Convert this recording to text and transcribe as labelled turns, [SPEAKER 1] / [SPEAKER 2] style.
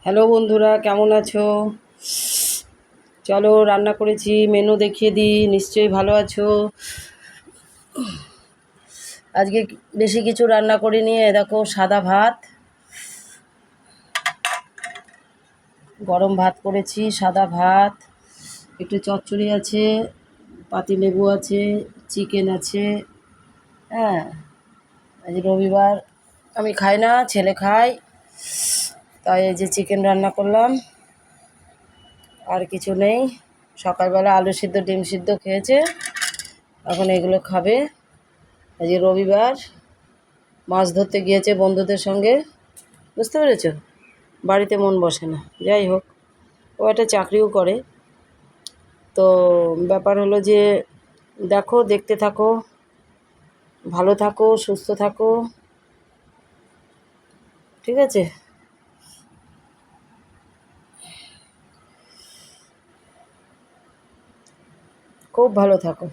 [SPEAKER 1] Hello বন্ধুরা, কেমন আছো? চলো রান্না করেছি, মেনু দেখিয়ে দিই। নিশ্চয়ই ভালো আছো। আজকে বেশি কিছু রান্না করিনি। দেখো, সাদা ভাত, গরম ভাত করেছি, সাদা ভাত, একটু চচ্চড়ি আছে, পাতিলেবু আছে, চিকেন আছে। হ্যাঁ, আজ রবিবার, আমি খাই না, ছেলে খায়, তাই এই যে চিকেন রান্না করলাম। আর কিছু নেই। সকালবেলা আলু সিদ্ধ ডিম সিদ্ধ খেয়েছে, এখন এগুলো খাবে। আজ রবিবার, মাছ ধরতে গিয়েছে বন্ধুদের সঙ্গে। বুঝতে পেরেছো? বাড়িতে মন বসে না। যাই হোক, ও একটা চাকরিও করে। তো ব্যাপার হলো যে, দেখো, দেখতে থাকো, ভালো থাকো, সুস্থ থাকো, ঠিক আছে? খুব ভালো থাকো।